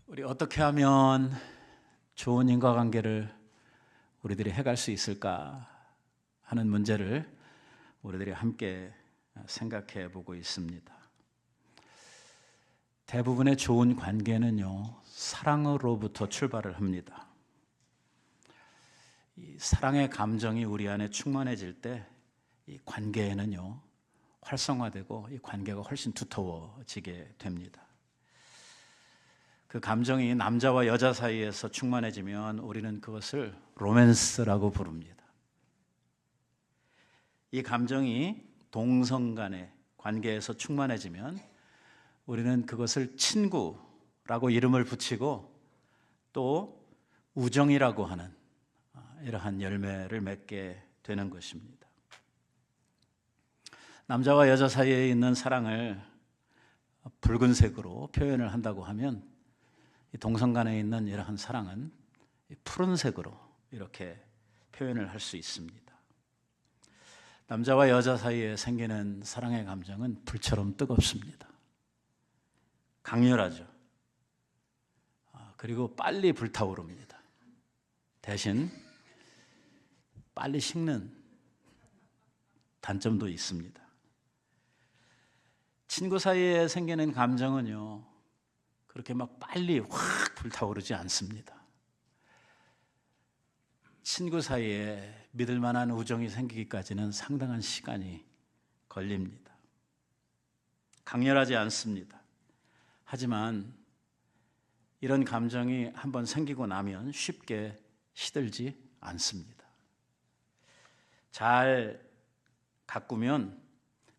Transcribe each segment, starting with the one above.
우리 어떻게 하면 좋은 인과관계를 우리들이 해갈 수 있을까 하는 문제를 우리들이 함께 생각해 보고 있습니다. 대부분의 좋은 관계는요, 사랑으로부터 출발을 합니다. 이 사랑의 감정이 우리 안에 충만해질 때 이 관계에는요, 활성화되고 이 관계가 훨씬 두터워지게 됩니다. 그 감정이 남자와 여자 사이에서 충만해지면 우리는 그것을 로맨스라고 부릅니다. 이 감정이 동성 간의 관계에서 충만해지면 우리는 그것을 친구라고 이름을 붙이고 또 우정이라고 하는 이러한 열매를 맺게 되는 것입니다. 남자와 여자 사이에 있는 사랑을 붉은색으로 표현을 한다고 하면 동성 간에 있는 이러한 사랑은 푸른색으로 이렇게 표현을 할 수 있습니다. 남자와 여자 사이에 생기는 사랑의 감정은 불처럼 뜨겁습니다. 강렬하죠. 그리고 빨리 불타오릅니다. 대신 빨리 식는 단점도 있습니다. 친구 사이에 생기는 감정은요, 그렇게 막 빨리 확 불타오르지 않습니다. 친구 사이에 믿을 만한 우정이 생기기까지는 상당한 시간이 걸립니다. 강렬하지 않습니다. 하지만 이런 감정이 한번 생기고 나면 쉽게 시들지 않습니다. 잘 가꾸면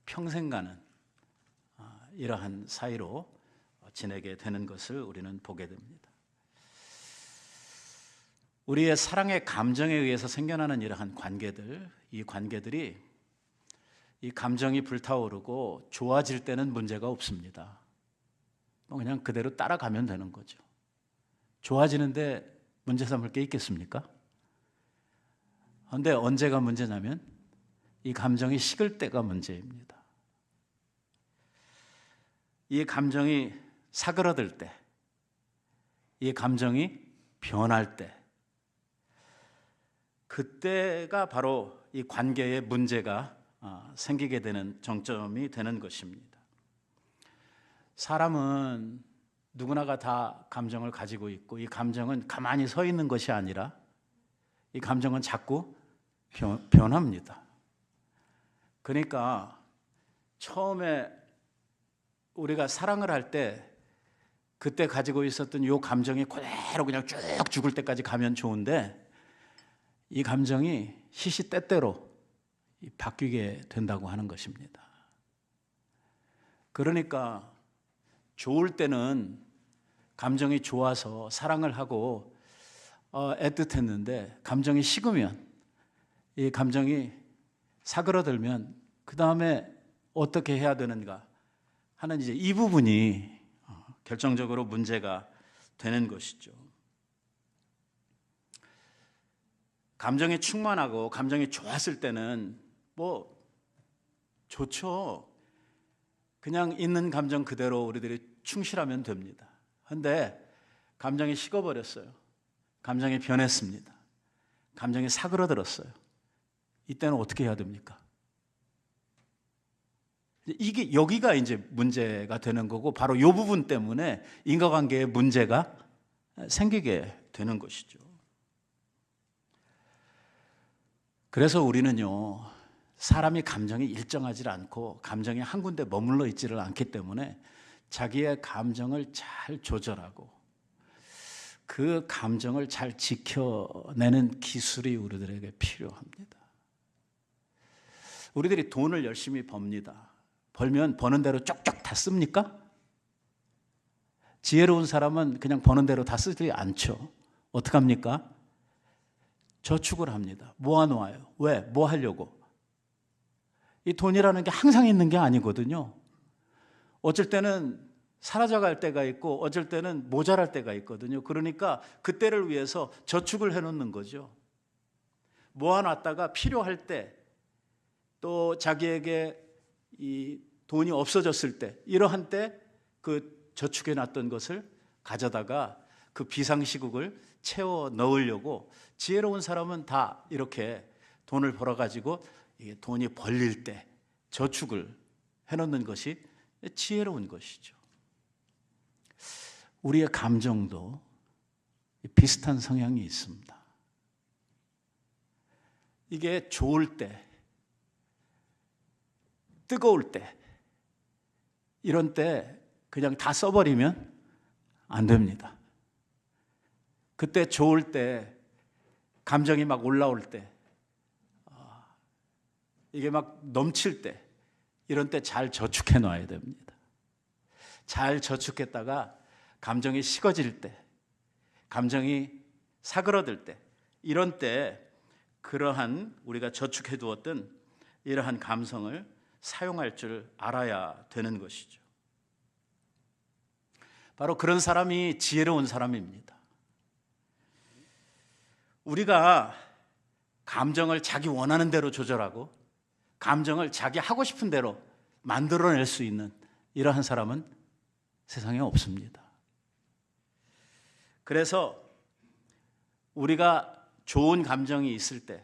평생 가는 이러한 사이로 지내게 되는 것을 우리는 보게 됩니다. 우리의 사랑의 감정에 의해서 생겨나는 이러한 관계들, 이 관계들이 이 감정이 불타오르고 좋아질 때는 문제가 없습니다. 그냥 그대로 따라가면 되는 거죠. 좋아지는데 문제 삼을 게 있겠습니까? 그런데 언제가 문제냐면 이 감정이 식을 때가 문제입니다. 이 감정이 사그러들 때, 이 감정이 변할 때, 그때가 바로 이 관계에 문제가 생기게 되는 정점이 되는 것입니다. 사람은 누구나가 다 감정을 가지고 있고 이 감정은 가만히 서 있는 것이 아니라 이 감정은 자꾸 변합니다. 그러니까 처음에 우리가 사랑을 할 때 그때 가지고 있었던 이 감정이 그대로 그냥 쭉 죽을 때까지 가면 좋은데 이 감정이 시시때때로 바뀌게 된다고 하는 것입니다. 그러니까 좋을 때는 감정이 좋아서 사랑을 하고 애틋했는데 감정이 식으면 이 감정이 사그러들면 그 다음에 어떻게 해야 되는가 하는 이제 이 부분이 결정적으로 문제가 되는 것이죠. 감정이 충만하고 감정이 좋았을 때는 뭐 좋죠. 그냥 있는 감정 그대로 우리들이 충실하면 됩니다. 그런데 감정이 식어버렸어요. 감정이 변했습니다. 감정이 사그러들었어요. 이때는 어떻게 해야 됩니까? 이게 여기가 이제 문제가 되는 거고 바로 이 부분 때문에 인과관계에 문제가 생기게 되는 것이죠. 그래서 우리는요, 사람이 감정이 일정하지 않고 감정이 한 군데 머물러 있지를 않기 때문에 자기의 감정을 잘 조절하고 그 감정을 잘 지켜내는 기술이 우리들에게 필요합니다. 우리들이 돈을 열심히 법니다. 벌면 버는 대로 쪽쪽 다 씁니까? 지혜로운 사람은 그냥 버는 대로 다 쓰지 않죠. 어떡합니까? 저축을 합니다. 모아놓아요. 왜? 뭐 하려고? 이 돈이라는 게 항상 있는 게 아니거든요. 어쩔 때는 사라져갈 때가 있고 어쩔 때는 모자랄 때가 있거든요. 그러니까 그때를 위해서 저축을 해놓는 거죠. 모아놨다가 필요할 때 또 자기에게 이 돈이 없어졌을 때 이러한 때 그 저축해 놨던 것을 가져다가 그 비상시국을 채워 넣으려고 지혜로운 사람은 다 이렇게 돈을 벌어가지고 이게 돈이 벌릴 때 저축을 해놓는 것이 지혜로운 것이죠. 우리의 감정도 비슷한 성향이 있습니다. 이게 좋을 때, 뜨거울 때, 이런 때 그냥 다 써버리면 안 됩니다. 그때 좋을 때, 감정이 막 올라올 때, 이게 막 넘칠 때, 이런 때 잘 저축해 놔야 됩니다. 잘 저축했다가 감정이 식어질 때, 감정이 사그러들 때, 이런 때 그러한 우리가 저축해 두었던 이러한 감성을 사용할 줄 알아야 되는 것이죠. 바로 그런 사람이 지혜로운 사람입니다. 우리가 감정을 자기 원하는 대로 조절하고 감정을 자기 하고 싶은 대로 만들어낼 수 있는 이러한 사람은 세상에 없습니다. 그래서 우리가 좋은 감정이 있을 때,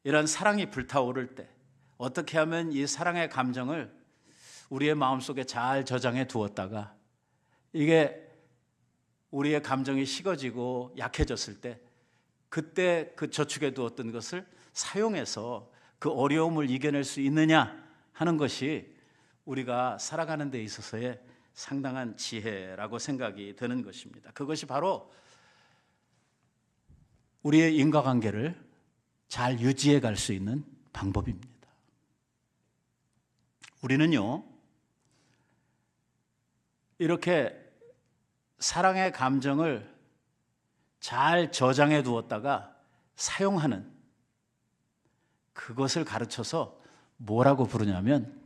이런 사랑이 불타오를 때 어떻게 하면 이 사랑의 감정을 우리의 마음속에 잘 저장해 두었다가 이게 우리의 감정이 식어지고 약해졌을 때 그때 그 저축해 두었던 것을 사용해서 그 어려움을 이겨낼 수 있느냐 하는 것이 우리가 살아가는 데 있어서의 상당한 지혜라고 생각이 되는 것입니다. 그것이 바로 우리의 인과관계를 잘 유지해 갈 수 있는 방법입니다. 우리는요, 이렇게 사랑의 감정을 잘 저장해 두었다가 사용하는 그것을 가르쳐서 뭐라고 부르냐면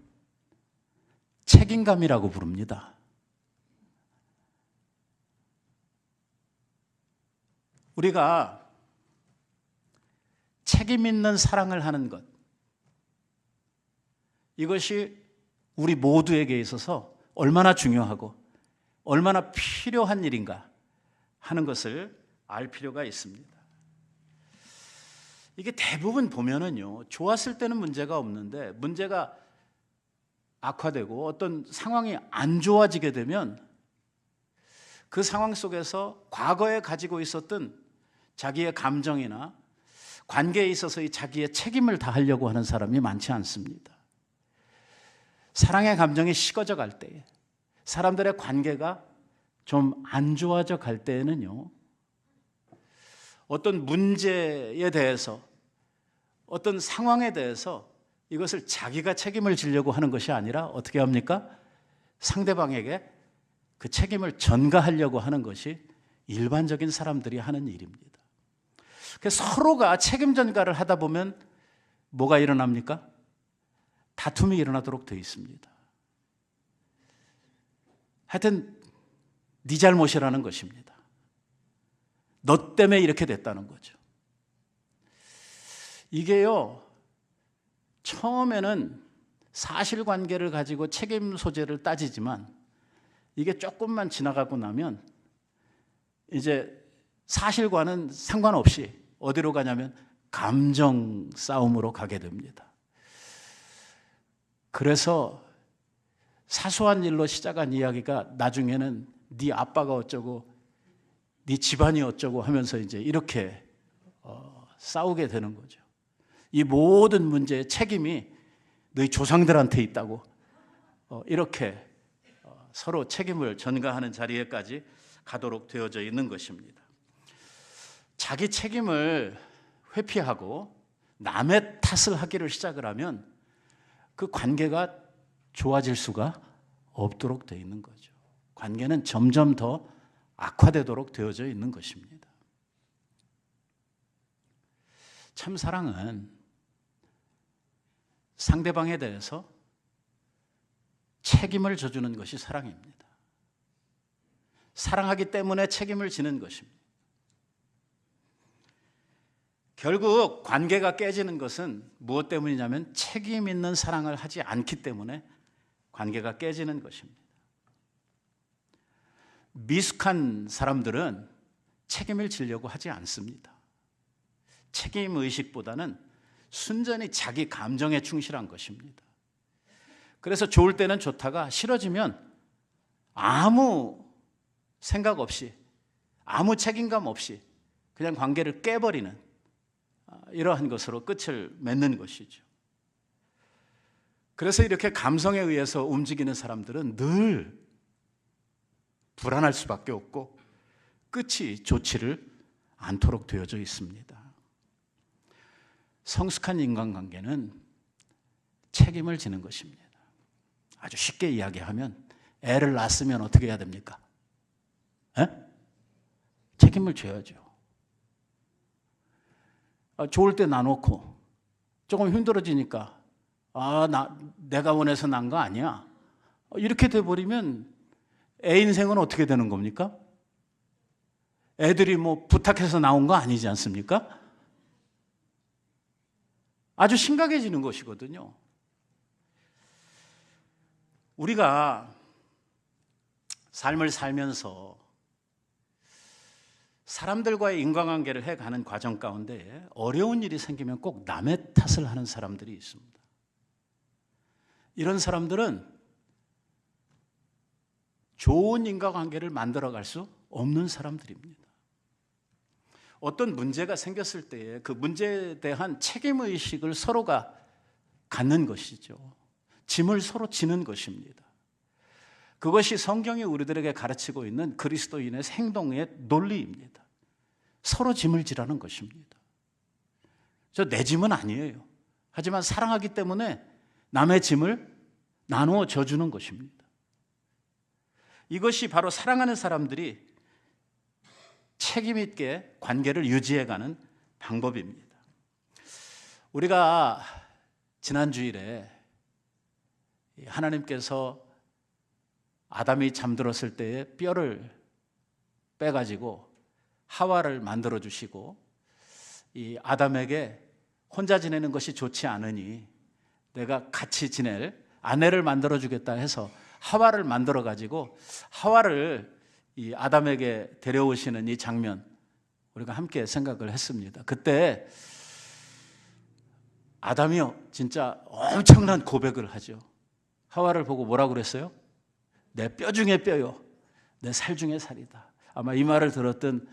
책임감이라고 부릅니다. 우리가 책임 있는 사랑을 하는 것, 이것이 우리 모두에게 있어서 얼마나 중요하고 얼마나 필요한 일인가 하는 것을 알 필요가 있습니다. 이게 대부분 보면은요, 좋았을 때는 문제가 없는데 문제가 악화되고 어떤 상황이 안 좋아지게 되면 그 상황 속에서 과거에 가지고 있었던 자기의 감정이나 관계에 있어서의 자기의 책임을 다하려고 하는 사람이 많지 않습니다. 사랑의 감정이 식어져 갈 때에, 사람들의 관계가 좀 안 좋아져 갈 때에는요, 어떤 문제에 대해서, 어떤 상황에 대해서 이것을 자기가 책임을 지려고 하는 것이 아니라 어떻게 합니까? 상대방에게 그 책임을 전가하려고 하는 것이 일반적인 사람들이 하는 일입니다. 그래서 서로가 책임 전가를 하다 보면 뭐가 일어납니까? 다툼이 일어나도록 되어 있습니다. 하여튼 네 잘못이라는 것입니다. 너 때문에 이렇게 됐다는 거죠. 이게요, 처음에는 사실관계를 가지고 책임 소재를 따지지만 이게 조금만 지나가고 나면 이제 사실과는 상관없이 어디로 가냐면 감정 싸움으로 가게 됩니다. 그래서 사소한 일로 시작한 이야기가 나중에는 네 아빠가 어쩌고 네 집안이 어쩌고 하면서 이제 이렇게 싸우게 되는 거죠. 이 모든 문제의 책임이 너희 조상들한테 있다고 이렇게 서로 책임을 전가하는 자리에까지 가도록 되어져 있는 것입니다. 자기 책임을 회피하고 남의 탓을 하기를 시작을 하면 그 관계가 좋아질 수가 없도록 되어 있는 거죠. 관계는 점점 더 악화되도록 되어져 있는 것입니다. 참 사랑은 상대방에 대해서 책임을 져주는 것이 사랑입니다. 사랑하기 때문에 책임을 지는 것입니다. 결국 관계가 깨지는 것은 무엇 때문이냐면 책임 있는 사랑을 하지 않기 때문에 관계가 깨지는 것입니다. 미숙한 사람들은 책임을 지려고 하지 않습니다. 책임의식보다는 순전히 자기 감정에 충실한 것입니다. 그래서 좋을 때는 좋다가 싫어지면 아무 생각 없이, 아무 책임감 없이 그냥 관계를 깨버리는 이러한 것으로 끝을 맺는 것이죠. 그래서 이렇게 감성에 의해서 움직이는 사람들은 늘 불안할 수밖에 없고 끝이 좋지를 않도록 되어져 있습니다. 성숙한 인간관계는 책임을 지는 것입니다. 아주 쉽게 이야기하면 애를 낳았으면 어떻게 해야 됩니까? 책임을 져야죠. 좋을 때 놔놓고 조금 힘들어지니까 내가 원해서 난 거 아니야. 이렇게 돼버리면 애 인생은 어떻게 되는 겁니까? 애들이 뭐 부탁해서 나온 거 아니지 않습니까? 아주 심각해지는 것이거든요. 우리가 삶을 살면서 사람들과의 인간관계를 해가는 과정 가운데 어려운 일이 생기면 꼭 남의 탓을 하는 사람들이 있습니다. 이런 사람들은 좋은 인간관계를 만들어갈 수 없는 사람들입니다. 어떤 문제가 생겼을 때에 그 문제에 대한 책임의식을 서로가 갖는 것이죠. 짐을 서로 지는 것입니다. 그것이 성경이 우리들에게 가르치고 있는 그리스도인의 행동의 논리입니다. 서로 짐을 지라는 것입니다. 내 짐은 아니에요. 하지만 사랑하기 때문에 남의 짐을 나누어 져주는 것입니다. 이것이 바로 사랑하는 사람들이 책임 있게 관계를 유지해가는 방법입니다. 우리가 지난 주일에 하나님께서 아담이 잠들었을 때에 뼈를 빼가지고 하와를 만들어 주시고 이 아담에게 혼자 지내는 것이 좋지 않으니 내가 같이 지낼 아내를 만들어 주겠다 해서 하와를 만들어 가지고 하와를 이 아담에게 데려오시는 이 장면 우리가 함께 생각을 했습니다. 그때 아담이요 진짜 엄청난 고백을 하죠. 하와를 보고 뭐라고 그랬어요? 내 뼈 중에 뼈요, 내 살 중에 살이다. 아마 이 말을 들었던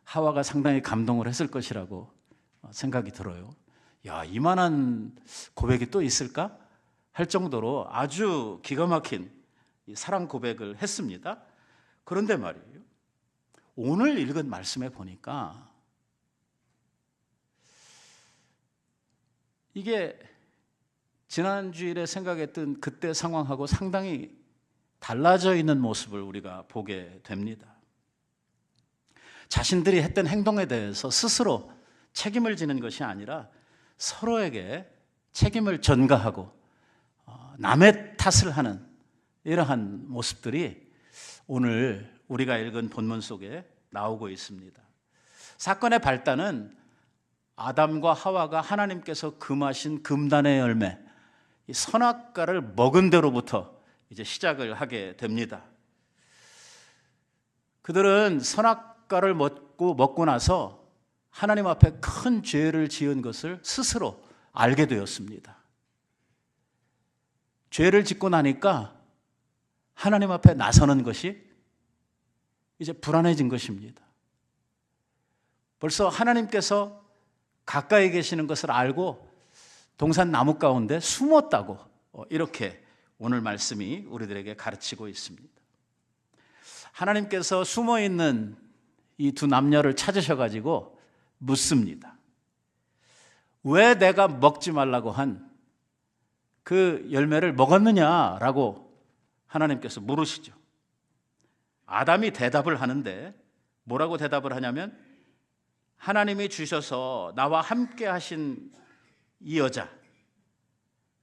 하와가 상당히 감동을 했을 것이라고 생각이 들어요. 야, 이만한 고백이 또 있을까? 할 정도로 아주 기가 막힌 사랑 고백을 했습니다. 그런데 말이에요, 오늘 읽은 말씀에 보니까 이게 지난주일에 생각했던 그때 상황하고 상당히 달라져 있는 모습을 우리가 보게 됩니다. 자신들이 했던 행동에 대해서 스스로 책임을 지는 것이 아니라 서로에게 책임을 전가하고 남의 탓을 하는 이러한 모습들이 오늘 우리가 읽은 본문 속에 나오고 있습니다. 사건의 발단은 아담과 하와가 하나님께서 금하신 금단의 열매, 이 선악과를 먹은 데로부터 이제 시작을 하게 됩니다. 그들은 선악과를 먹고 나서 하나님 앞에 큰 죄를 지은 것을 스스로 알게 되었습니다. 죄를 짓고 나니까 하나님 앞에 나서는 것이 이제 불안해진 것입니다. 벌써 하나님께서 가까이 계시는 것을 알고 동산 나무 가운데 숨었다고 이렇게 오늘 말씀이 우리들에게 가르치고 있습니다. 하나님께서 숨어있는 이 두 남녀를 찾으셔가지고 묻습니다. 왜 내가 먹지 말라고 한 그 열매를 먹었느냐라고 하나님께서 물으시죠. 아담이 대답을 하는데 뭐라고 대답을 하냐면 하나님이 주셔서 나와 함께 하신 이 여자,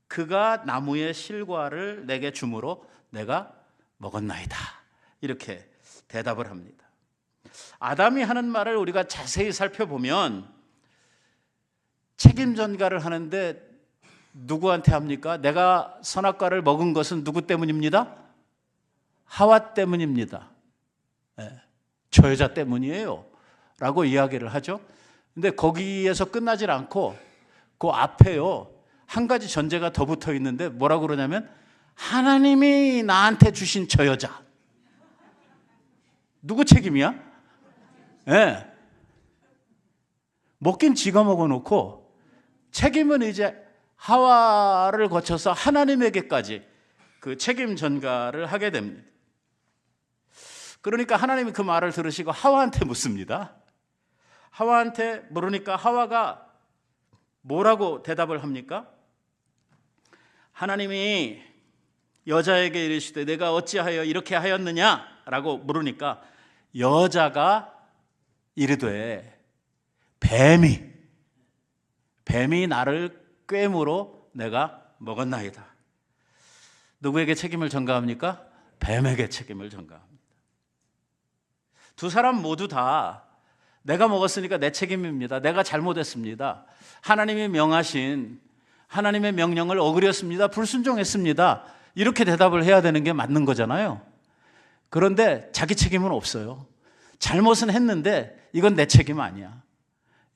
그가 나무의 실과를 내게 주므로 내가 먹었나이다. 이렇게 대답을 합니다. 아담이 하는 말을 우리가 자세히 살펴보면 책임 전가를 하는데 누구한테 합니까? 내가 선악과를 먹은 것은 누구 때문입니다? 하와 때문입니다. 저 여자 때문이에요 라고 이야기를 하죠. 근데 거기에서 끝나질 않고 그 앞에요, 한 가지 전제가 더 붙어 있는데 뭐라고 그러냐면 하나님이 나한테 주신 저 여자. 누구 책임이야? 예. 먹긴 지가 먹어놓고 책임은 이제 하와를 거쳐서 하나님에게까지 그 책임 전가를 하게 됩니다. 그러니까 하나님이 그 말을 들으시고 하와한테 묻습니다. 하와한테 물으니까 하와가 뭐라고 대답을 합니까? 하나님이 여자에게 이르시되 내가 어찌하여 이렇게 하였느냐? 라고 물으니까 여자가 이르되 뱀이 나를 꿰므로 내가 먹었나이다. 누구에게 책임을 전가합니까? 뱀에게 책임을 전가합니다. 두 사람 모두 다 내가 먹었으니까 내 책임입니다. 내가 잘못했습니다. 하나님이 명하신 하나님의 명령을 어그렸습니다. 불순종했습니다. 이렇게 대답을 해야 되는 게 맞는 거잖아요. 그런데 자기 책임은 없어요. 잘못은 했는데 이건 내 책임 아니야.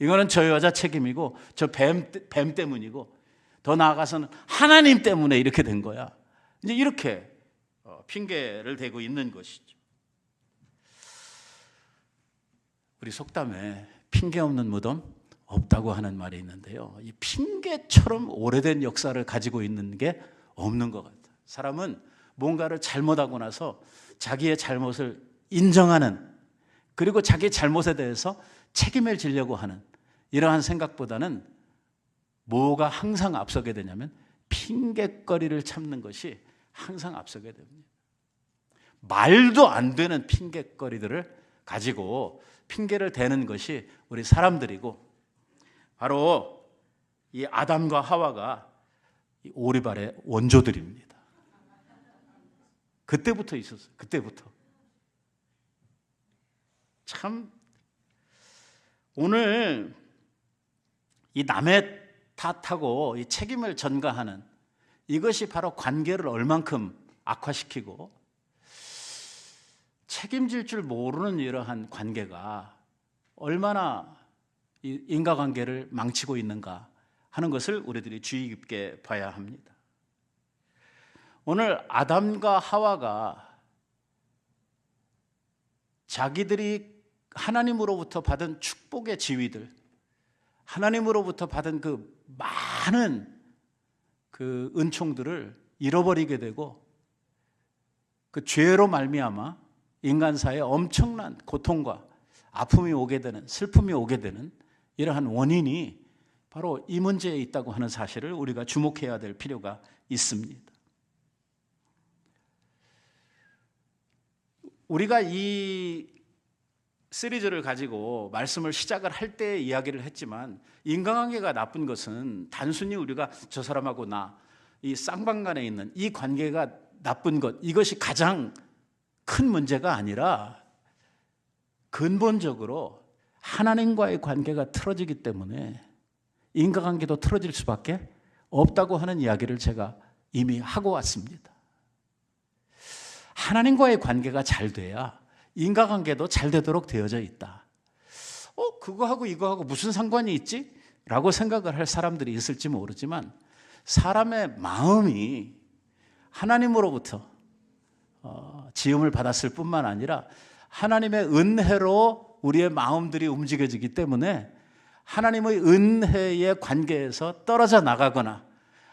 이거는 저 여자 책임이고 저 뱀 때문이고 더 나아가서는 하나님 때문에 이렇게 된 거야. 이제 이렇게 핑계를 대고 있는 것이죠. 우리 속담에 핑계 없는 무덤 없다고 하는 말이 있는데요. 이 핑계처럼 오래된 역사를 가지고 있는 게 없는 것 같아요. 사람은 뭔가를 잘못하고 나서 자기의 잘못을 인정하는, 그리고 자기의 잘못에 대해서 책임을 지려고 하는 이러한 생각보다는 뭐가 항상 앞서게 되냐면 핑계거리를 참는 것이 항상 앞서게 됩니다. 말도 안 되는 핑계거리들을 가지고 핑계를 대는 것이 우리 사람들이고, 바로 이 아담과 하와가 이 오리발의 원조들입니다. 그때부터 있었어요. 그때부터. 참 오늘 이 남의 탓하고 이 책임을 전가하는 이것이 바로 관계를 얼만큼 악화시키고 책임질 줄 모르는 이러한 관계가 얼마나 이 인과관계를 망치고 있는가 하는 것을 우리들이 주의 깊게 봐야 합니다. 오늘 아담과 하와가 자기들이 하나님으로부터 받은 축복의 지위들, 하나님으로부터 받은 그 많은 그 은총들을 잃어버리게 되고 그 죄로 말미암아 인간사에 엄청난 고통과 아픔이 오게 되는, 슬픔이 오게 되는 이러한 원인이 바로 이 문제에 있다고 하는 사실을 우리가 주목해야 될 필요가 있습니다. 우리가 이 시리즈를 가지고 말씀을 시작을 할 때 이야기를 했지만, 인간관계가 나쁜 것은 단순히 우리가 저 사람하고 나, 이 쌍방간에 있는 이 관계가 나쁜 것, 이것이 가장 큰 문제가 아니라 근본적으로 하나님과의 관계가 틀어지기 때문에 인간관계도 틀어질 수밖에 없다고 하는 이야기를 제가 이미 하고 왔습니다. 하나님과의 관계가 잘 돼야 인간관계도 잘 되도록 되어져 있다. 그거하고 이거하고 무슨 상관이 있지? 라고 생각을 할 사람들이 있을지 모르지만, 사람의 마음이 하나님으로부터 지음을 받았을 뿐만 아니라 하나님의 은혜로 우리의 마음들이 움직여지기 때문에 하나님의 은혜의 관계에서 떨어져 나가거나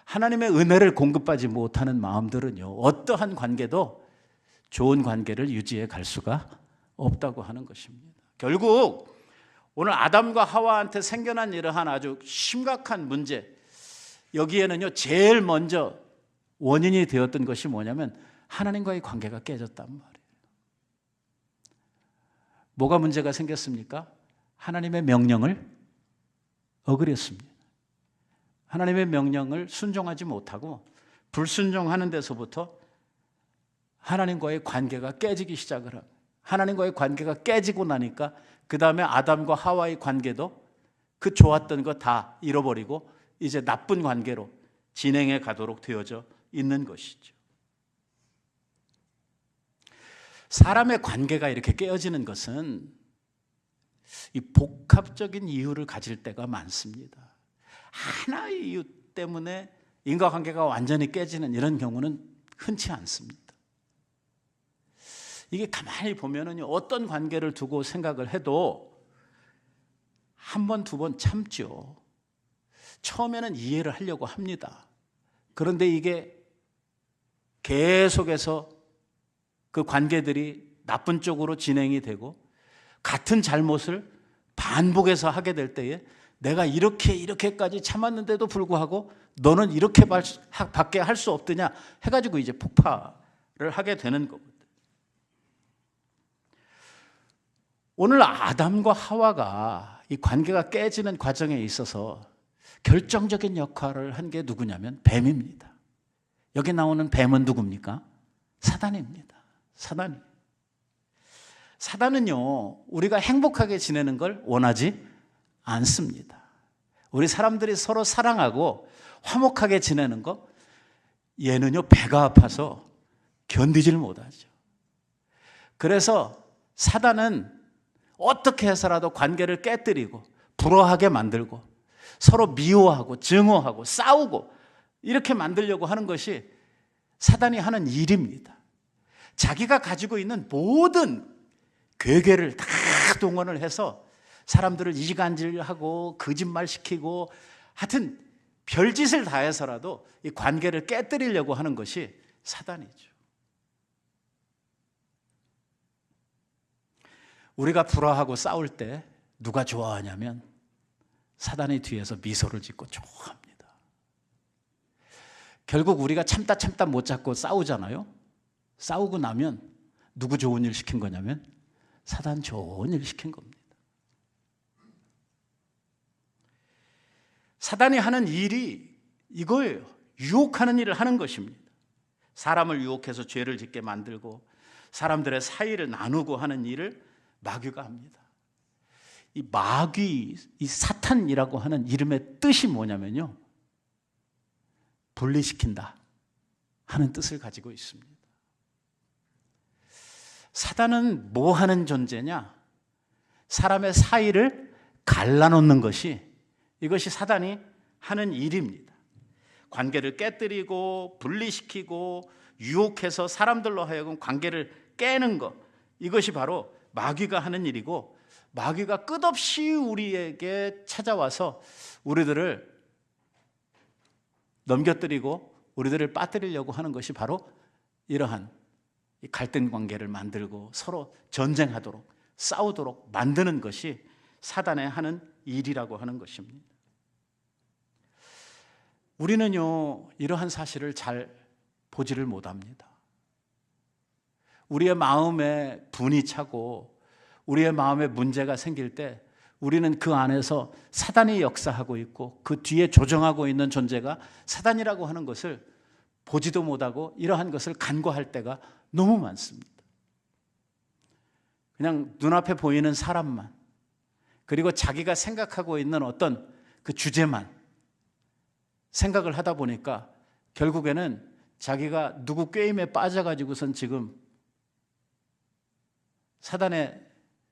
하나님의 은혜를 공급받지 못하는 마음들은요, 어떠한 관계도 좋은 관계를 유지해 갈 수가 없다고 하는 것입니다. 결국 오늘 아담과 하와한테 생겨난 이러한 아주 심각한 문제, 여기에는요 제일 먼저 원인이 되었던 것이 뭐냐면 하나님과의 관계가 깨졌단 말이에요. 뭐가 문제가 생겼습니까? 하나님의 명령을 어그렸습니다. 하나님의 명령을 순종하지 못하고 불순종하는 데서부터 하나님과의 관계가 깨지기 시작을 하고, 하나님과의 관계가 깨지고 나니까 그 다음에 아담과 하와의 관계도 그 좋았던 거 다 잃어버리고 이제 나쁜 관계로 진행해 가도록 되어져 있는 것이죠. 사람의 관계가 이렇게 깨어지는 것은 이 복합적인 이유를 가질 때가 많습니다. 하나의 이유 때문에 인과관계가 완전히 깨지는 이런 경우는 흔치 않습니다. 이게 가만히 보면은 어떤 관계를 두고 생각을 해도 한 번, 두 번 참죠. 처음에는 이해를 하려고 합니다. 그런데 이게 계속해서 그 관계들이 나쁜 쪽으로 진행이 되고 같은 잘못을 반복해서 하게 될 때에 내가 이렇게까지 참았는데도 불구하고 너는 이렇게밖에 할 수 없더냐 해가지고 이제 폭발을 하게 되는 거거든요. 오늘 아담과 하와가 이 관계가 깨지는 과정에 있어서 결정적인 역할을 한 게 누구냐면 뱀입니다. 여기 나오는 뱀은 누굽니까? 사단입니다. 사단은요, 우리가 행복하게 지내는 걸 원하지 않습니다. 우리 사람들이 서로 사랑하고 화목하게 지내는 거, 얘는요, 배가 아파서 견디질 못하죠. 그래서 사단은 어떻게 해서라도 관계를 깨뜨리고 불화하게 만들고 서로 미워하고 증오하고 싸우고 이렇게 만들려고 하는 것이 사단이 하는 일입니다. 자기가 가지고 있는 모든 괴계를 다 동원을 해서 사람들을 이간질하고 거짓말시키고 하여튼 별짓을 다 해서라도 이 관계를 깨뜨리려고 하는 것이 사단이죠. 우리가 불화하고 싸울 때 누가 좋아하냐면 사단이 뒤에서 미소를 짓고 좋아합니다. 결국 우리가 참다 못 잡고 싸우잖아요. 싸우고 나면 누구 좋은 일 시킨 거냐면 사단 좋은 일 시킨 겁니다. 사단이 하는 일이 이거예요. 유혹하는 일을 하는 것입니다. 사람을 유혹해서 죄를 짓게 만들고 사람들의 사이를 나누고 하는 일을 마귀가 합니다. 이 마귀, 이 사탄이라고 하는 이름의 뜻이 뭐냐면요, 분리시킨다 하는 뜻을 가지고 있습니다. 사단은 뭐 하는 존재냐? 사람의 사이를 갈라놓는 것이, 이것이 사단이 하는 일입니다. 관계를 깨뜨리고 분리시키고 유혹해서 사람들로 하여금 관계를 깨는 것, 이것이 바로 마귀가 하는 일이고, 마귀가 끝없이 우리에게 찾아와서 우리들을 넘겨뜨리고 우리들을 빠뜨리려고 하는 것이 바로 이러한 갈등 관계를 만들고 서로 전쟁하도록 싸우도록 만드는 것이 사단의 하는 일이라고 하는 것입니다. 우리는요, 이러한 사실을 잘 보지를 못합니다. 우리의 마음에 분이 차고 우리의 마음에 문제가 생길 때 우리는 그 안에서 사단이 역사하고 있고 그 뒤에 조정하고 있는 존재가 사단이라고 하는 것을 보지도 못하고 이러한 것을 간과할 때가 너무 많습니다. 그냥 눈앞에 보이는 사람만, 그리고 자기가 생각하고 있는 어떤 그 주제만 생각을 하다 보니까 결국에는 자기가 누구 꾀임에 빠져가지고선 지금 사단의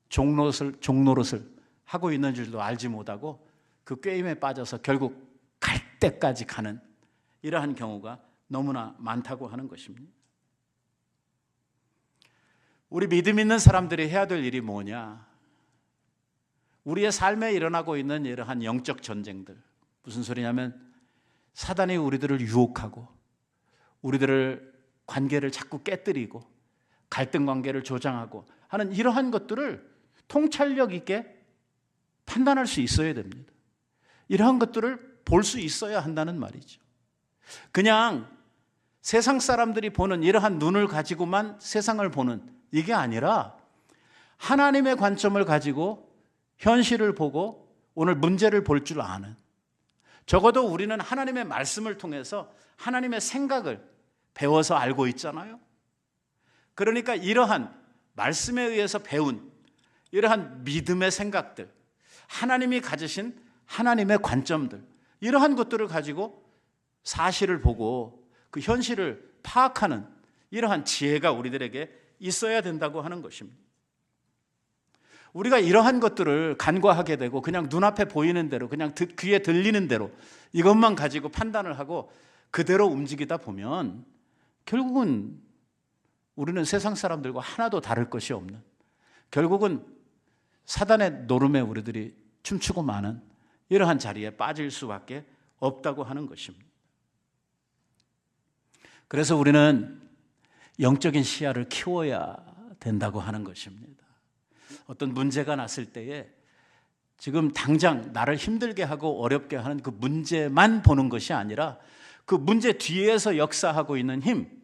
종노릇을 하고 있는 줄도 알지 못하고 그 꾀임에 빠져서 결국 갈 때까지 가는 이러한 경우가 너무나 많다고 하는 것입니다. 우리 믿음 있는 사람들이 해야 될 일이 뭐냐? 우리의 삶에 일어나고 있는 이러한 영적 전쟁들, 무슨 소리냐면 사단이 우리들을 유혹하고 우리들을 관계를 자꾸 깨뜨리고 갈등 관계를 조장하고 하는 이러한 것들을 통찰력 있게 판단할 수 있어야 됩니다. 이러한 것들을 볼 수 있어야 한다는 말이죠. 그냥 세상 사람들이 보는 이러한 눈을 가지고만 세상을 보는 이게 아니라 하나님의 관점을 가지고 현실을 보고 오늘 문제를 볼 줄 아는, 적어도 우리는 하나님의 말씀을 통해서 하나님의 생각을 배워서 알고 있잖아요. 그러니까 이러한 말씀에 의해서 배운 이러한 믿음의 생각들, 하나님이 가지신 하나님의 관점들, 이러한 것들을 가지고 사실을 보고 그 현실을 파악하는 이러한 지혜가 우리들에게 있어야 된다고 하는 것입니다. 우리가 이러한 것들을 간과하게 되고 그냥 눈앞에 보이는 대로, 그냥 귀에 들리는 대로 이것만 가지고 판단을 하고 그대로 움직이다 보면 결국은 우리는 세상 사람들과 하나도 다를 것이 없는, 결국은 사단의 노름에 우리들이 춤추고 마는 이러한 자리에 빠질 수밖에 없다고 하는 것입니다. 그래서 우리는 영적인 시야를 키워야 된다고 하는 것입니다. 어떤 문제가 났을 때에 지금 당장 나를 힘들게 하고 어렵게 하는 그 문제만 보는 것이 아니라 그 문제 뒤에서 역사하고 있는 힘,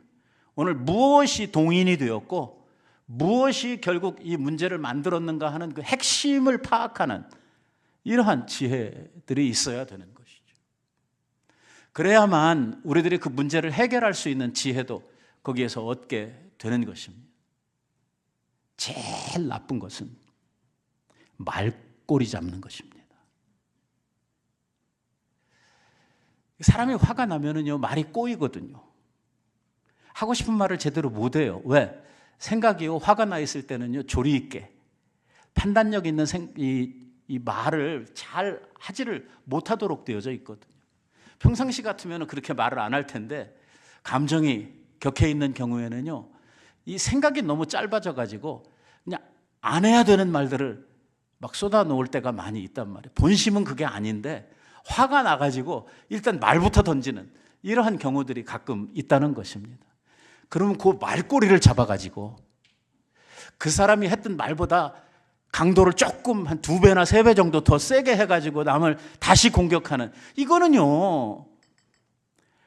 오늘 무엇이 동인이 되었고 무엇이 결국 이 문제를 만들었는가 하는 그 핵심을 파악하는 이러한 지혜들이 있어야 되는 것이죠. 그래야만 우리들이 그 문제를 해결할 수 있는 지혜도 거기에서 얻게 되는 것입니다. 제일 나쁜 것은 말꼬리 잡는 것입니다. 사람이 화가 나면은요, 말이 꼬이거든요. 하고 싶은 말을 제대로 못 해요. 왜? 생각이요, 화가 나 있을 때는요, 조리 있게 판단력 있는 이 말을 잘 하지를 못하도록 되어져 있거든요. 평상시 같으면 그렇게 말을 안 할 텐데 감정이 격해 있는 경우에는요, 이 생각이 너무 짧아져 가지고 그냥 안 해야 되는 말들을 막 쏟아 놓을 때가 많이 있단 말이에요. 본심은 그게 아닌데 화가 나 가지고 일단 말부터 던지는 이러한 경우들이 가끔 있다는 것입니다. 그러면 그 말꼬리를 잡아 가지고 그 사람이 했던 말보다 강도를 조금 한 2배나 3배 정도 더 세게 해 가지고 남을 다시 공격하는,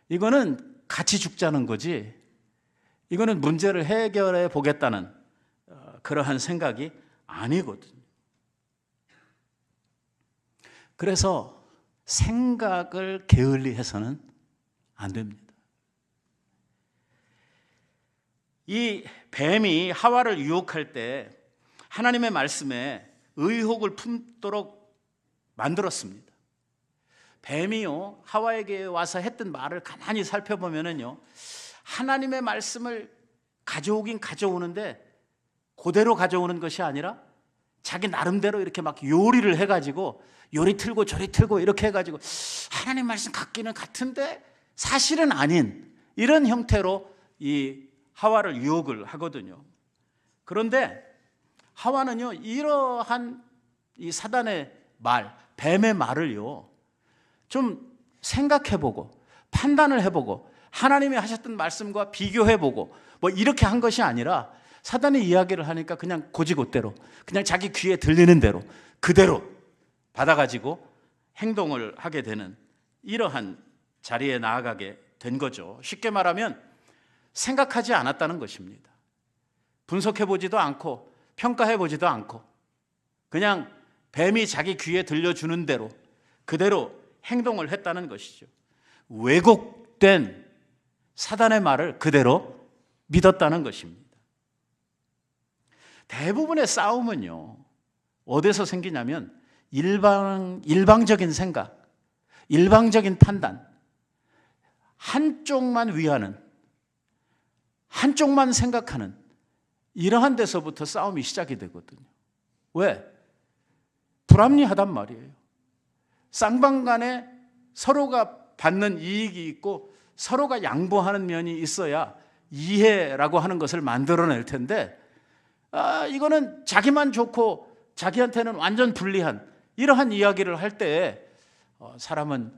이거는 같이 죽자는 거지, 이거는 문제를 해결해 보겠다는 그러한 생각이 아니거든요. 그래서 생각을 게을리해서는 안 됩니다. 이 뱀이 하와를 유혹할 때 하나님의 말씀에 의혹을 품도록 만들었습니다. 뱀이요, 하와에게 와서 했던 말을 가만히 살펴보면은요, 하나님의 말씀을 가져오긴 가져오는데 그대로 가져오는 것이 아니라 자기 나름대로 이렇게 막 요리를 해가지고 요리 틀고 저리 틀고 이렇게 해가지고 하나님 말씀 같기는 같은데 사실은 아닌 이런 형태로 이 하와를 유혹을 하거든요. 그런데 하와는요, 이러한 이 사단의 말, 뱀의 말을요, 좀 생각해보고 판단을 해보고 하나님이 하셨던 말씀과 비교해보고 뭐 이렇게 한 것이 아니라 사단이 이야기를 하니까 그냥 고지곳대로 그냥 자기 귀에 들리는 대로 그대로 받아가지고 행동을 하게 되는 이러한 자리에 나아가게 된 거죠. 쉽게 말하면 생각하지 않았다는 것입니다. 분석해보지도 않고 평가해보지도 않고 그냥 뱀이 자기 귀에 들려주는 대로 그대로 행동을 했다는 것이죠. 왜곡된 사단의 말을 그대로 믿었다는 것입니다. 대부분의 싸움은요, 어디서 생기냐면 일방적인 생각, 일방적인 판단, 한쪽만 위하는, 한쪽만 생각하는 이러한 데서부터 싸움이 시작이 되거든요. 왜? 불합리하단 말이에요. 쌍방간에 서로가 받는 이익이 있고 서로가 양보하는 면이 있어야 이해라고 하는 것을 만들어낼 텐데, 이거는 자기만 좋고 자기한테는 완전 불리한 이러한 이야기를 할 때 사람은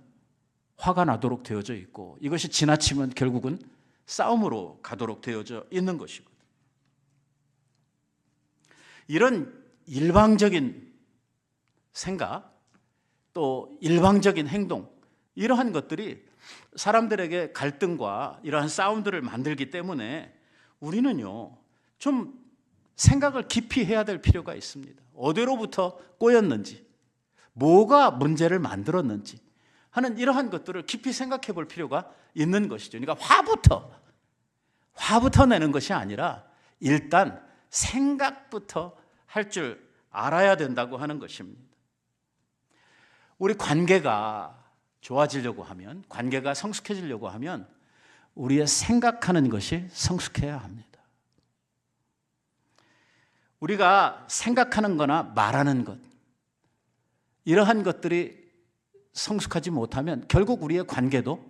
화가 나도록 되어져 있고 이것이 지나치면 결국은 싸움으로 가도록 되어져 있는 것이거든요. 이런 일방적인 생각, 또 일방적인 행동, 이러한 것들이 사람들에게 갈등과 이러한 싸움들을 만들기 때문에 우리는요, 좀 생각을 깊이 해야 될 필요가 있습니다. 어디로부터 꼬였는지, 뭐가 문제를 만들었는지 하는 이러한 것들을 깊이 생각해 볼 필요가 있는 것이죠. 그러니까 화부터 내는 것이 아니라 일단 생각부터 할 줄 알아야 된다고 하는 것입니다. 우리 관계가 좋아지려고 하면, 관계가 성숙해지려고 하면 우리의 생각하는 것이 성숙해야 합니다. 우리가 생각하는 거나 말하는 것, 이러한 것들이 성숙하지 못하면 결국 우리의 관계도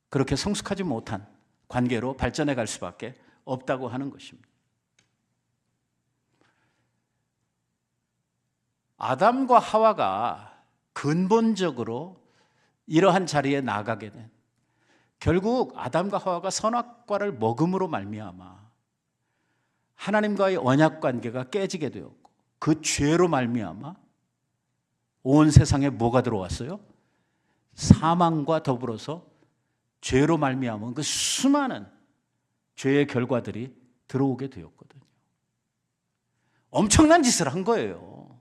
그렇게 성숙하지 못한 관계로 발전해 갈 수밖에 없다고 하는 것입니다. 아담과 하와가 근본적으로 이러한 자리에 나가게 된, 결국 아담과 하와가 선악과를 먹음으로 말미암아 하나님과의 언약 관계가 깨지게 되었고, 그 죄로 말미암아 온 세상에 뭐가 들어왔어요? 사망과 더불어서 죄로 말미암은 그 수많은 죄의 결과들이 들어오게 되었거든요. 엄청난 짓을 한 거예요.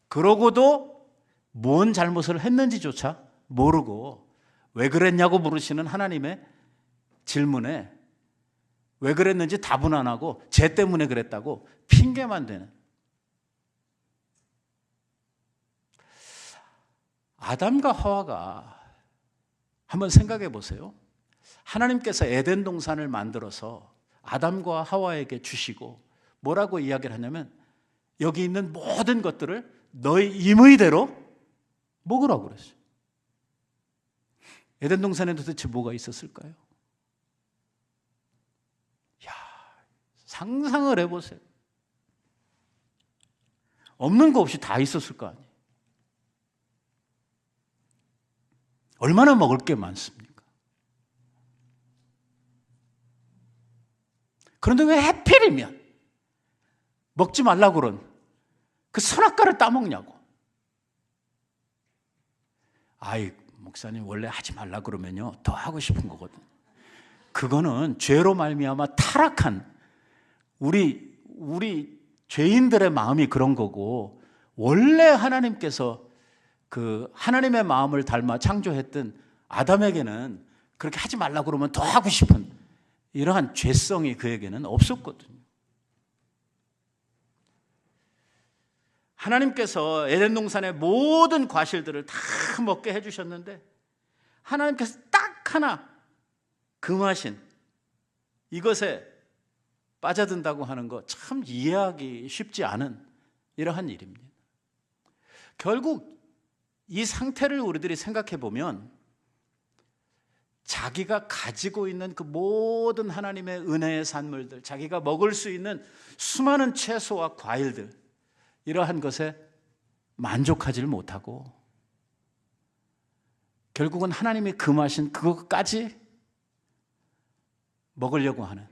그러고도 뭔 잘못을 했는지조차 모르고 왜 그랬냐고 물으시는 하나님의 질문에 왜 그랬는지 답은 안 하고 죄 때문에 그랬다고 핑계만 대는, 아담과 하와가 한번 생각해 보세요. 하나님께서 에덴 동산을 만들어서 아담과 하와에게 주시고 뭐라고 이야기를 하냐면, 여기 있는 모든 것들을 너희 임의대로 먹으라고 그랬어요. 에덴 동산에 도대체 뭐가 있었을까요? 야, 상상을 해보세요. 없는 거 없이 다 있었을 거 아니에요. 얼마나 먹을 게 많습니까? 그런데 왜 하필이면 먹지 말라고 그런 그 선악과를 따먹냐고. 아이, 목사님 원래 하지 말라 그러면요 더 하고 싶은 거거든. 그거는 죄로 말미암아 타락한 우리 죄인들의 마음이 그런 거고, 원래 하나님께서 그 하나님의 마음을 닮아 창조했던 아담에게는 그렇게 하지 말라 그러면 더 하고 싶은 이러한 죄성이 그에게는 없었거든요. 하나님께서 에덴 동산의 모든 과실들을 다 먹게 해주셨는데, 하나님께서 딱 하나 금하신 이것에 빠져든다고 하는 거 참 이해하기 쉽지 않은 이러한 일입니다. 결국 이 상태를 우리들이 생각해 보면, 자기가 가지고 있는 그 모든 하나님의 은혜의 산물들, 자기가 먹을 수 있는 수많은 채소와 과일들, 이러한 것에 만족하지를 못하고 결국은 하나님이 금하신 그것까지 먹으려고 하는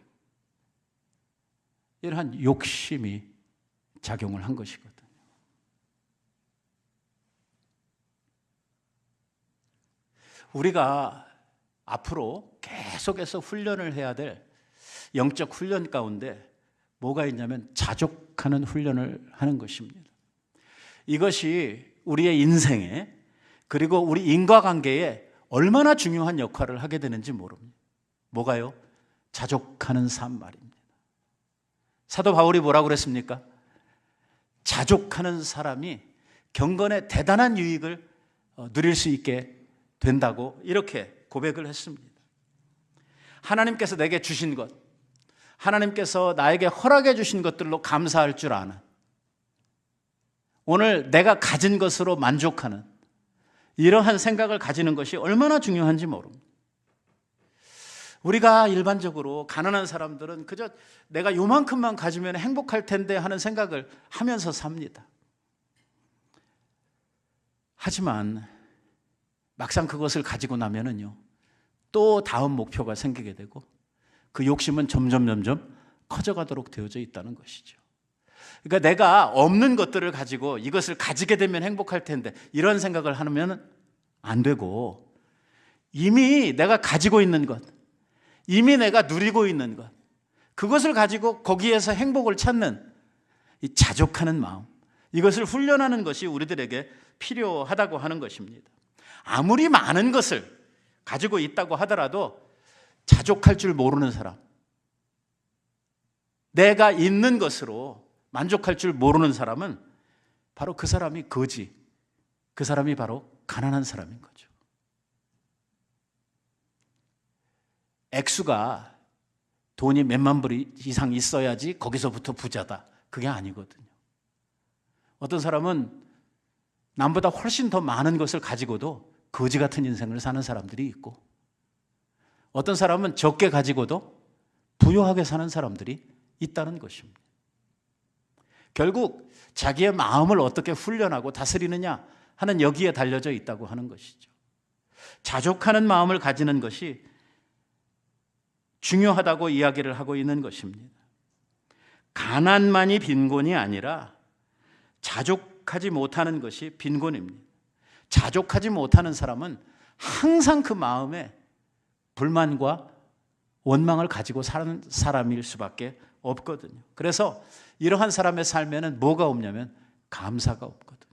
이러한 욕심이 작용을 한 것이거든요. 우리가 앞으로 계속해서 훈련을 해야 될 영적 훈련 가운데 뭐가 있냐면 자족하는 훈련을 하는 것입니다. 이것이 우리의 인생에, 그리고 우리 인과관계에 얼마나 중요한 역할을 하게 되는지 모릅니다. 뭐가요? 자족하는 삶 말입니다. 사도 바울이 뭐라고 그랬습니까? 자족하는 사람이 경건에 대단한 유익을 누릴 수 있게 된다고 이렇게 고백을 했습니다. 하나님께서 내게 주신 것, 하나님께서 나에게 허락해 주신 것들로 감사할 줄 아는, 오늘 내가 가진 것으로 만족하는 이러한 생각을 가지는 것이 얼마나 중요한지 모릅니다. 우리가 일반적으로 가난한 사람들은 그저 내가 요만큼만 가지면 행복할 텐데 하는 생각을 하면서 삽니다. 하지만 막상 그것을 가지고 나면은요, 또 다음 목표가 생기게 되고 그 욕심은 점점 커져가도록 되어져 있다는 것이죠. 그러니까 내가 없는 것들을 가지고 이것을 가지게 되면 행복할 텐데 이런 생각을 하면 안 되고, 이미 내가 가지고 있는 것, 이미 내가 누리고 있는 것, 그것을 가지고 거기에서 행복을 찾는 이 자족하는 마음, 이것을 훈련하는 것이 우리들에게 필요하다고 하는 것입니다. 아무리 많은 것을 가지고 있다고 하더라도 자족할 줄 모르는 사람, 내가 있는 것으로 만족할 줄 모르는 사람은 바로 그 사람이 거지, 그 사람이 바로 가난한 사람인 거죠. 액수가 돈이 몇만 불 이상 있어야지 거기서부터 부자다. 그게 아니거든요. 어떤 사람은 남보다 훨씬 더 많은 것을 가지고도 거지 같은 인생을 사는 사람들이 있고, 어떤 사람은 적게 가지고도 부유하게 사는 사람들이 있다는 것입니다. 결국 자기의 마음을 어떻게 훈련하고 다스리느냐 하는 여기에 달려져 있다고 하는 것이죠. 자족하는 마음을 가지는 것이 중요하다고 이야기를 하고 있는 것입니다. 가난만이 빈곤이 아니라 자족하지 못하는 것이 빈곤입니다. 자족하지 못하는 사람은 항상 그 마음에 불만과 원망을 가지고 사는 사람일 수밖에 없거든요. 그래서 이러한 사람의 삶에는 뭐가 없냐면 감사가 없거든요.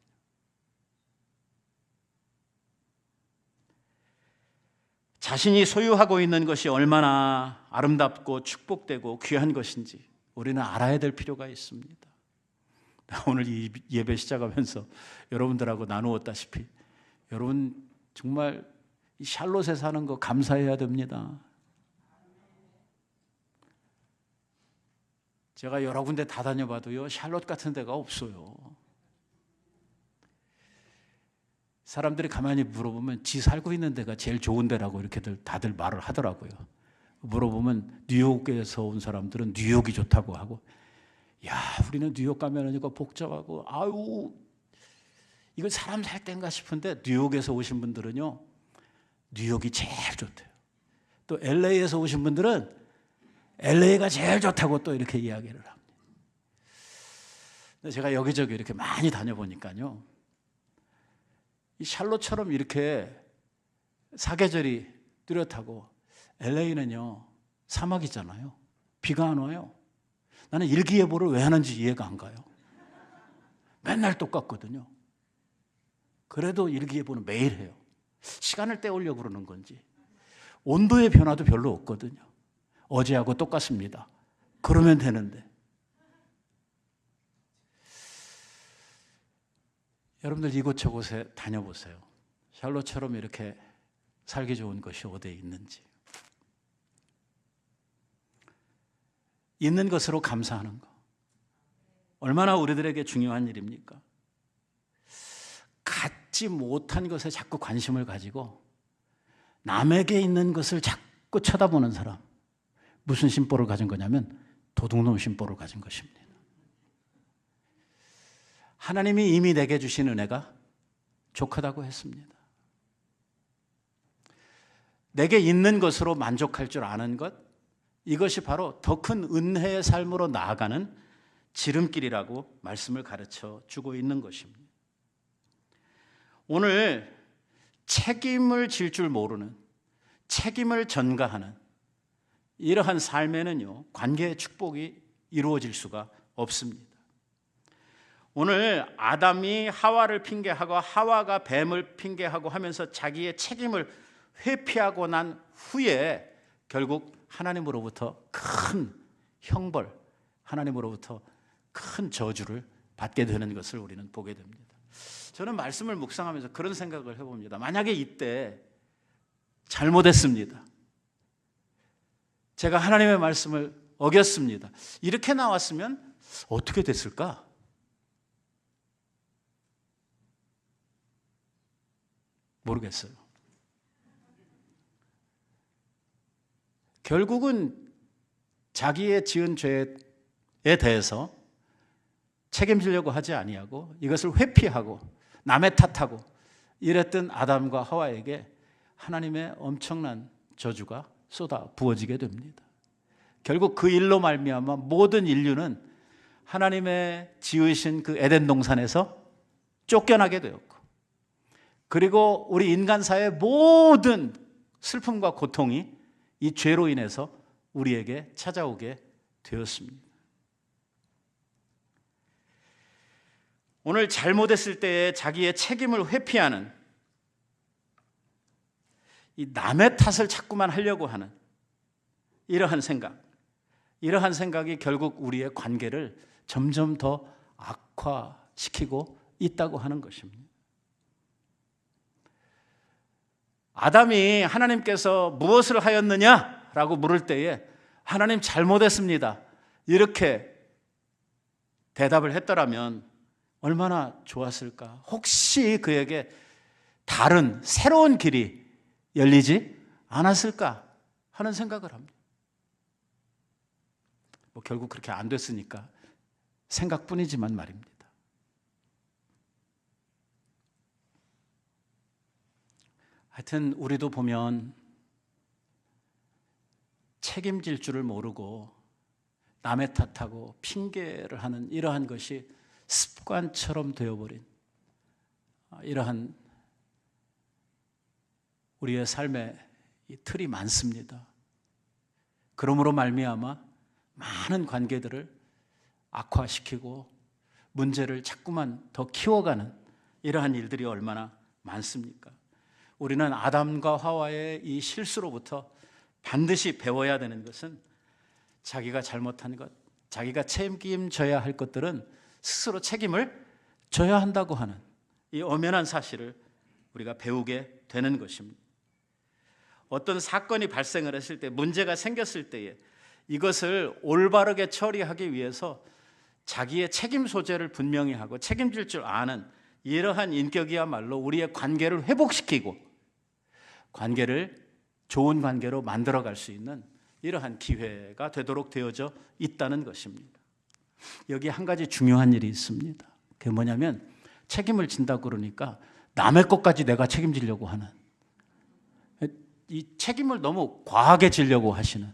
자신이 소유하고 있는 것이 얼마나 아름답고 축복되고 귀한 것인지 우리는 알아야 될 필요가 있습니다. 오늘 이 예배 시작하면서 여러분들하고 나누었다시피 여러분 정말 이 샬롯에 사는 거 감사해야 됩니다. 제가 여러 군데 다 다녀봐도요, 샬롯 같은 데가 없어요. 사람들이 가만히 물어보면 지 살고 있는 데가 제일 좋은 데라고 이렇게들 다들 말을 하더라고요. 물어보면 뉴욕에서 온 사람들은 뉴욕이 좋다고 하고, 야, 우리는 뉴욕 가면 이거 복잡하고, 아유, 이거 사람 살 때인가 싶은데 뉴욕에서 오신 분들은요, 뉴욕이 제일 좋대요. 또 LA에서 오신 분들은 LA가 제일 좋다고 또 이렇게 이야기를 합니다. 근데 제가 여기저기 이렇게 많이 다녀보니까요, 이 샬롯처럼 이렇게 사계절이 뚜렷하고 LA는요 사막이잖아요. 비가 안 와요. 나는 일기예보를 왜 하는지 이해가 안 가요. 맨날 똑같거든요. 그래도 일기예보는 매일 해요. 시간을 때우려고 그러는 건지 온도의 변화도 별로 없거든요. 어제하고 똑같습니다. 그러면 되는데. 여러분들 이곳저곳에 다녀보세요. 샬롯처럼 이렇게 살기 좋은 것이 어디에 있는지. 있는 것으로 감사하는 것. 얼마나 우리들에게 중요한 일입니까? 갖지 못한 것에 자꾸 관심을 가지고 남에게 있는 것을 자꾸 쳐다보는 사람. 무슨 심보를 가진 거냐면 도둑놈 심보를 가진 것입니다. 하나님이 이미 내게 주신 은혜가 족하다고 했습니다. 내게 있는 것으로 만족할 줄 아는 것, 이것이 바로 더 큰 은혜의 삶으로 나아가는 지름길이라고 말씀을 가르쳐 주고 있는 것입니다. 오늘 책임을 질 줄 모르는, 책임을 전가하는 이러한 삶에는요, 관계의 축복이 이루어질 수가 없습니다. 오늘 아담이 하와를 핑계하고 하와가 뱀을 핑계하고 하면서 자기의 책임을 회피하고 난 후에 결국 하나님으로부터 큰 형벌, 하나님으로부터 큰 저주를 받게 되는 것을 우리는 보게 됩니다. 저는 말씀을 묵상하면서 그런 생각을 해봅니다. 만약에 이때 잘못했습니다. 제가 하나님의 말씀을 어겼습니다. 이렇게 나왔으면 어떻게 됐을까? 모르겠어요. 결국은 자기의 지은 죄에 대해서 책임지려고 하지 아니하고 이것을 회피하고 남의 탓하고 이랬던 아담과 하와에게 하나님의 엄청난 저주가 쏟아 부어지게 됩니다. 결국 그 일로 말미암아 모든 인류는 하나님의 지으신 그 에덴 동산에서 쫓겨나게 되었고, 그리고 우리 인간사의 모든 슬픔과 고통이 이 죄로 인해서 우리에게 찾아오게 되었습니다. 오늘 잘못했을 때에 자기의 책임을 회피하는, 이 남의 탓을 자꾸만 하려고 하는 이러한 생각이 결국 우리의 관계를 점점 더 악화시키고 있다고 하는 것입니다. 아담이 하나님께서 무엇을 하였느냐라고 물을 때에 하나님 잘못했습니다. 이렇게 대답을 했더라면 얼마나 좋았을까? 혹시 그에게 다른 새로운 길이 열리지 않았을까 하는 생각을 합니다. 뭐 결국 그렇게 안 됐으니까 생각뿐이지만 말입니다. 하여튼 우리도 보면 책임질 줄을 모르고 남의 탓하고 핑계를 하는 이러한 것이 습관처럼 되어버린 이러한 우리의 삶의 이 틀이 많습니다. 그러므로 말미암아 많은 관계들을 악화시키고 문제를 자꾸만 더 키워가는 이러한 일들이 얼마나 많습니까? 우리는 아담과 하와의 이 실수로부터 반드시 배워야 되는 것은 자기가 잘못한 것, 자기가 책임져야 할 것들은 스스로 책임을 져야 한다고 하는 이 엄연한 사실을 우리가 배우게 되는 것입니다. 어떤 사건이 발생을 했을 때, 문제가 생겼을 때에 이것을 올바르게 처리하기 위해서 자기의 책임 소재를 분명히 하고 책임질 줄 아는 이러한 인격이야말로 우리의 관계를 회복시키고 관계를 좋은 관계로 만들어갈 수 있는 이러한 기회가 되도록 되어져 있다는 것입니다. 여기 한 가지 중요한 일이 있습니다. 그게 뭐냐면 책임을 진다고 그러니까 남의 것까지 내가 책임지려고 하는, 이 책임을 너무 과하게 지려고 하시는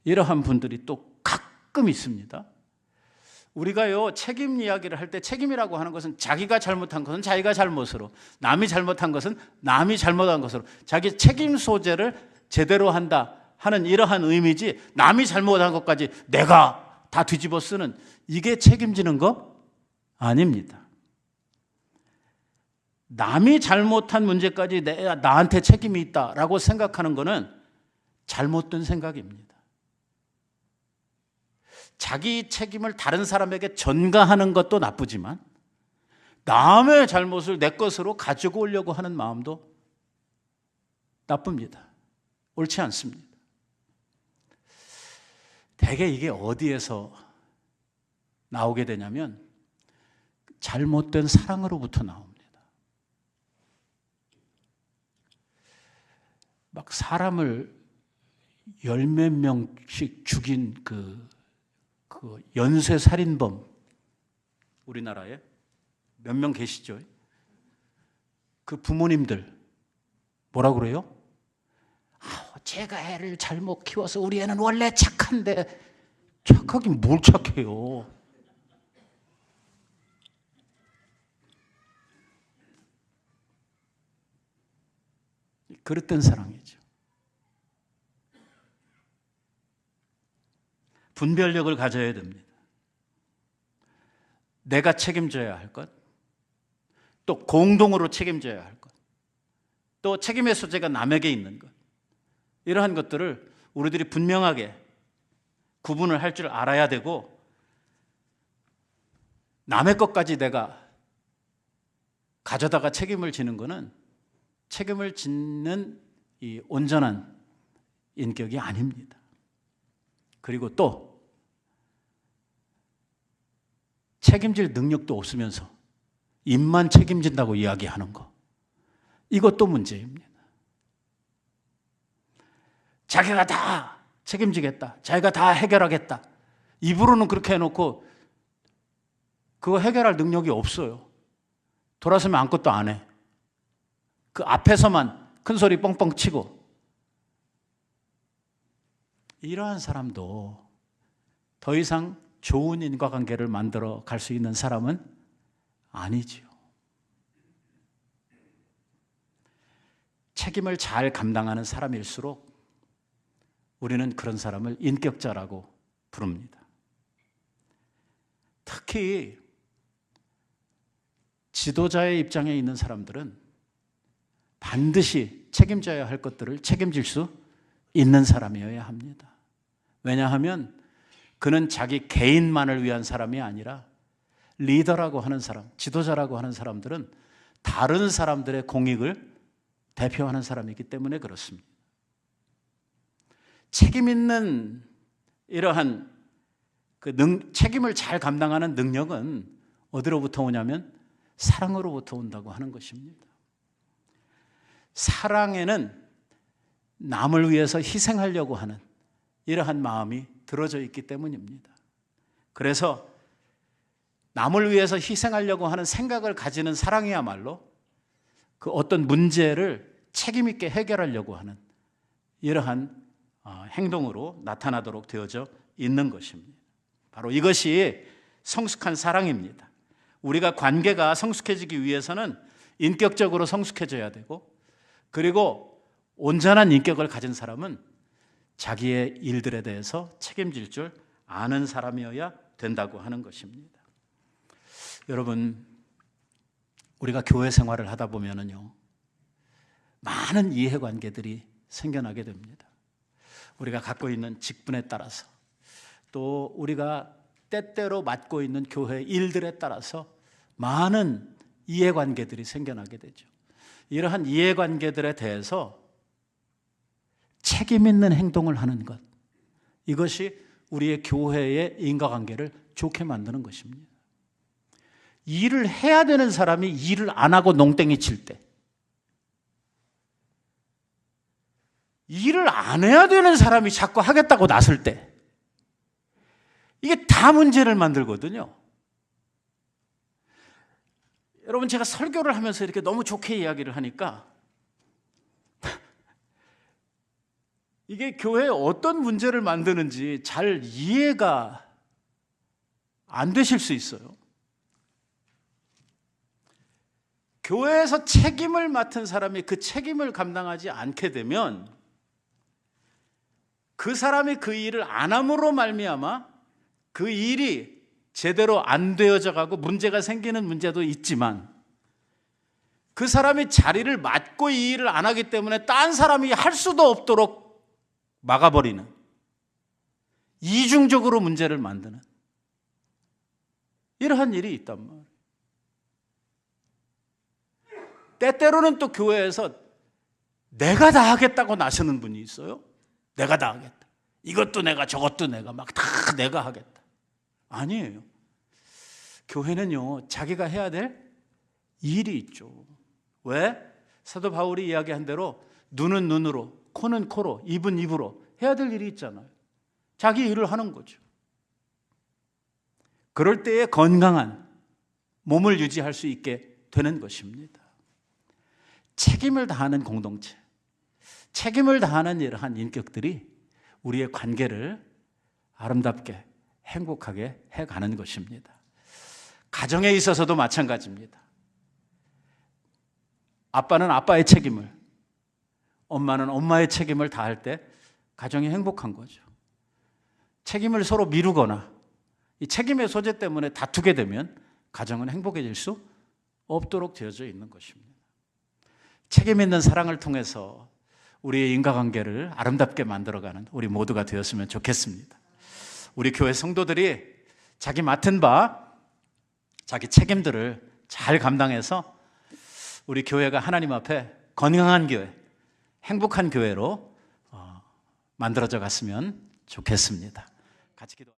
이러한 분들이 또 가끔 있습니다. 우리가요, 책임 이야기를 할 때 책임이라고 하는 것은 자기가 잘못한 것은 자기가 잘못으로, 남이 잘못한 것은 남이 잘못한 것으로 자기 책임 소재를 제대로 한다 하는 이러한 의미지, 남이 잘못한 것까지 내가 다 뒤집어 쓰는, 이게 책임지는 거 아닙니다. 남이 잘못한 문제까지 나한테 책임이 있다라고 생각하는 것은 잘못된 생각입니다. 자기 책임을 다른 사람에게 전가하는 것도 나쁘지만 남의 잘못을 내 것으로 가지고 오려고 하는 마음도 나쁩니다. 옳지 않습니다. 대개 이게 어디에서 나오게 되냐면 잘못된 사랑으로부터 나옵니다. 막 사람을 열 몇 명씩 죽인 그 연쇄 살인범, 우리나라에 몇 명 계시죠? 그 부모님들 뭐라 그래요? 제가 애를 잘못 키워서 우리 애는 원래 착한데. 착하긴 뭘 착해요? 그릇된 사랑이죠. 분별력을 가져야 됩니다. 내가 책임져야 할 것, 또 공동으로 책임져야 할 것, 또 책임의 소재가 남에게 있는 것, 이러한 것들을 우리들이 분명하게 구분을 할 줄 알아야 되고, 남의 것까지 내가 가져다가 책임을 지는 것은 책임을 짓는 이 온전한 인격이 아닙니다. 그리고 또 책임질 능력도 없으면서 입만 책임진다고 이야기하는 거, 이것도 문제입니다. 자기가 다 책임지겠다, 자기가 다 해결하겠다, 입으로는 그렇게 해놓고 그거 해결할 능력이 없어요. 돌아서면 아무것도 안 해. 그 앞에서만 큰 소리 뻥뻥 치고. 이러한 사람도 더 이상 좋은 인과관계를 만들어 갈 수 있는 사람은 아니지요. 책임을 잘 감당하는 사람일수록 우리는 그런 사람을 인격자라고 부릅니다. 특히 지도자의 입장에 있는 사람들은 반드시 책임져야 할 것들을 책임질 수 있는 사람이어야 합니다. 왜냐하면 그는 자기 개인만을 위한 사람이 아니라 리더라고 하는 사람, 지도자라고 하는 사람들은 다른 사람들의 공익을 대표하는 사람이기 때문에 그렇습니다. 책임 있는 이러한 책임을 잘 감당하는 능력은 어디로부터 오냐면 사랑으로부터 온다고 하는 것입니다. 사랑에는 남을 위해서 희생하려고 하는 이러한 마음이 들어져 있기 때문입니다. 그래서 남을 위해서 희생하려고 하는 생각을 가지는 사랑이야말로 그 어떤 문제를 책임 있게 해결하려고 하는 이러한 행동으로 나타나도록 되어져 있는 것입니다. 바로 이것이 성숙한 사랑입니다. 우리가 관계가 성숙해지기 위해서는 인격적으로 성숙해져야 되고, 그리고 온전한 인격을 가진 사람은 자기의 일들에 대해서 책임질 줄 아는 사람이어야 된다고 하는 것입니다. 여러분, 우리가 교회 생활을 하다 보면은요, 많은 이해관계들이 생겨나게 됩니다. 우리가 갖고 있는 직분에 따라서, 또 우리가 때때로 맡고 있는 교회 일들에 따라서 많은 이해관계들이 생겨나게 되죠. 이러한 이해관계들에 대해서 책임 있는 행동을 하는 것, 이것이 우리의 교회의 인과관계를 좋게 만드는 것입니다. 일을 해야 되는 사람이 일을 안 하고 농땡이 칠 때, 일을 안 해야 되는 사람이 자꾸 하겠다고 나설 때, 이게 다 문제를 만들거든요. 여러분, 제가 설교를 하면서 이렇게 너무 좋게 이야기를 하니까 이게 교회에 어떤 문제를 만드는지 잘 이해가 안 되실 수 있어요. 교회에서 책임을 맡은 사람이 그 책임을 감당하지 않게 되면 그 사람이 그 일을 안 함으로 말미암아 그 일이 제대로 안 되어져 가고 문제가 생기는 문제도 있지만, 그 사람이 자리를 맡고 이 일을 안 하기 때문에 딴 사람이 할 수도 없도록 막아버리는, 이중적으로 문제를 만드는 이러한 일이 있단 말이에요. 때때로는 또 교회에서 내가 다 하겠다고 나서는 분이 있어요. 내가 다 하겠다. 이것도 내가 저것도 내가 막 다 내가 하겠다. 아니에요. 교회는요, 자기가 해야 될 일이 있죠. 왜? 사도 바울이 이야기한 대로 눈은 눈으로, 코는 코로, 입은 입으로 해야 될 일이 있잖아요. 자기 일을 하는 거죠. 그럴 때에 건강한 몸을 유지할 수 있게 되는 것입니다. 책임을 다하는 공동체, 책임을 다하는 이러한 인격들이 우리의 관계를 아름답게 행복하게 해가는 것입니다. 가정에 있어서도 마찬가지입니다. 아빠는 아빠의 책임을, 엄마는 엄마의 책임을 다할 때 가정이 행복한 거죠. 책임을 서로 미루거나 이 책임의 소재 때문에 다투게 되면 가정은 행복해질 수 없도록 되어져 있는 것입니다. 책임 있는 사랑을 통해서 우리의 인과관계를 아름답게 만들어가는 우리 모두가 되었으면 좋겠습니다. 우리 교회 성도들이 자기 맡은 바, 자기 책임들을 잘 감당해서 우리 교회가 하나님 앞에 건강한 교회, 행복한 교회로 만들어져 갔으면 좋겠습니다. 같이 기도.